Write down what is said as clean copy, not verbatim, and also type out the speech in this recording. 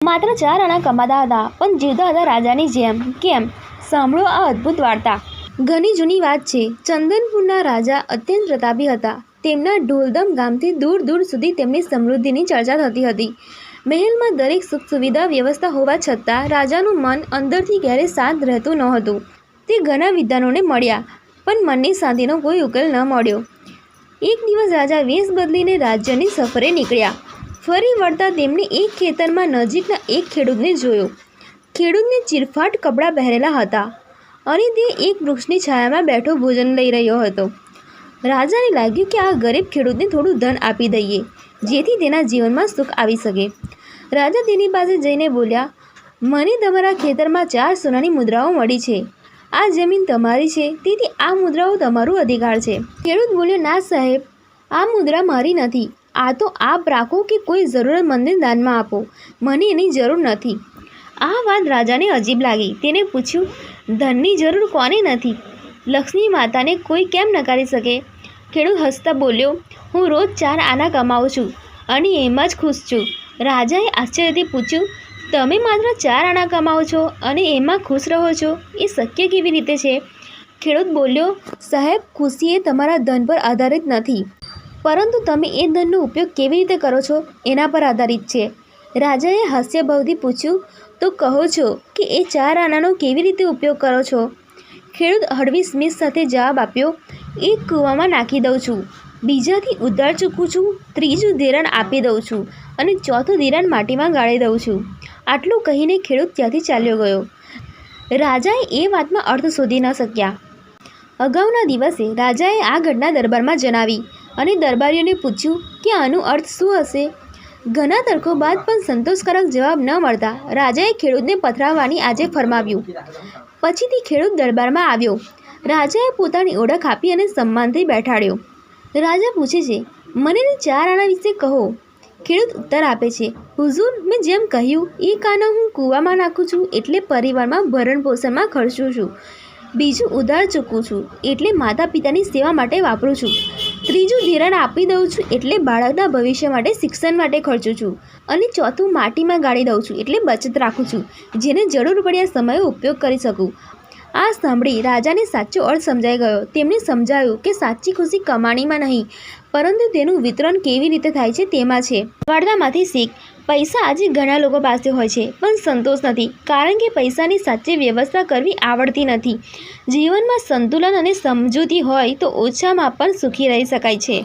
માત્ર 4 આના કમાતા હતા, પણ જીવતા હતા રાજાની જેમ. કેમ? સાંભળો આ અદ્ભુત વાર્તા. ઘણી જૂની વાત છે. ચંદનપુરના રાજા અત્યંત પ્રતાપી હતા. તેમના ઢોલધામ ગામથી દૂર દૂર સુધી તેમની સમૃદ્ધિની ચર્ચા થતી હતી. મહેલમાં દરેક સુખ સુવિધા વ્યવસ્થા હોવા છતાં રાજાનું મન અંદરથી ક્યારેય શાંત રહેતું ન હતું. તે ઘણા વિદ્વાનોને મળ્યા, પણ મનની શાંતિનો કોઈ ઉકેલ ન મળ્યો. એક દિવસ રાજા વેશ બદલીને રાજ્યની સફરે નીકળ્યા. ફરી વળતા તેમણે એક ખેતરમાં નજીકના એક ખેડૂતને જોયો. ખેડૂતને ચીરફાટ કપડાં પહેરેલા હતા અને તે એક વૃક્ષની છાયામાં બેઠો ભોજન લઈ રહ્યો હતો. રાજાને લાગ્યું કે આ ગરીબ ખેડૂતને થોડું ધન આપી દઈએ, જેથી તેના જીવનમાં સુખ આવી શકે. રાજા તેની પાસે જઈને બોલ્યા, મને તમારા ખેતરમાં 4 સોનાની મુદ્રાઓ મળી છે. આ જમીન તમારી છે, તેથી આ મુદ્રાઓ તમારો અધિકાર છે. ખેડૂત બોલ્યો, ના સાહેબ, આ મુદ્રા મારી નથી. આ તો આપ રાખો કે કોઈ જરૂરતમંદને દાનમાં આપો. મને એની જરૂર નથી. આ વાત રાજાને અજીબ લાગી. તેને પૂછ્યું, ધનની જરૂર કોને નથી? લક્ષ્મી માતાને કોઈ કેમ નકારી શકે? ખેડૂત હસતા બોલ્યો, હું રોજ 4 આના કમાઉં છું અને એમાં જ ખુશ છું. રાજાએ આશ્ચર્યથી પૂછ્યું, તમે માત્ર 4 આના કમાઓ છો અને એમાં ખુશ રહો છો? એ શક્ય કેવી રીતે છે? ખેડૂત બોલ્યો, સાહેબ, ખુશી એ તમારા ધન પર આધારિત નથી, પરંતુ તમે એ ધનનો ઉપયોગ કેવી રીતે કરો છો એના પર આધારિત છે. રાજાએ હાસ્યભાવથી પૂછ્યું, તો કહો છો કે એ 4 આનાનો કેવી રીતે ઉપયોગ કરો છો? ખેડૂત હળવી સ્મિત સાથે જવાબ આપ્યો, એક કૂવામાં નાખી દઉં છું, બીજાથી ઉધાર ચૂકવું છું, ત્રીજું ધિરાણ આપી દઉં છું અને ચોથું ધિરાણ માટીમાં ગાળી દઉં છું. આટલું કહીને ખેડૂત ત્યાંથી ચાલ્યો ગયો. રાજાએ એ વાતમાં અર્થ શોધી ન શક્યા. અગાઉના દિવસે રાજાએ આ ઘટના દરબારમાં જણાવી અને દરબારીઓને પૂછ્યું કે આનો અર્થ શું હશે. ઘણા તર્કો બાદ પણ સંતોષકારક જવાબ ન મળતા રાજાએ ખેડૂતને પથરાવવાની આજે ફરમાવ્યું. પછીથી ખેડૂત દરબારમાં આવ્યો. રાજાએ પોતાની ઓળખ આપી અને સન્માનથી બેઠાડ્યો. રાજા પૂછે છે, મને તે 4 આના વિશે કહો. ખેડૂત ઉત્તર આપે છે, હુઝુર, મેં જેમ કહ્યું, એક આના હું કૂવામાં નાખું છું એટલે પરિવારમાં ભરણ પોષણમાં ખર્ચું છું. બીજું ઉધાર ચૂકવું છું એટલે માતા પિતાની સેવા માટે વાપરું છું. ત્રીજું ધિરાણ આપી દઉં છું એટલે બાળકના ભવિષ્ય માટે શિક્ષણ માટે ખર્ચું છું. અને ચોથું માટીમાં ગાળી દઉં છું એટલે બચત રાખું છું, જેને જરૂર પડ્યા સમયે ઉપયોગ કરી શકું. આ સાંભળી રાજાને સાચો અર્થ સમજાઈ ગયો. તેમણે સમજાવ્યું કે સાચી ખુશી કમાણીમાં નહીં, પરંતુ તેનું વિતરણ કેવી રીતે થાય છે તેમાં છે. વાર્તામાંથી શીખ, પૈસા આજે ઘણા લોકો પાસે હોય છે, પણ સંતોષ નથી, કારણ કે પૈસાની સાચી વ્યવસ્થા કરવી આવડતી નથી. જીવનમાં સંતુલન અને સમજૂતી હોય તો ઓછામાં પણ સુખી રહી શકાય છે.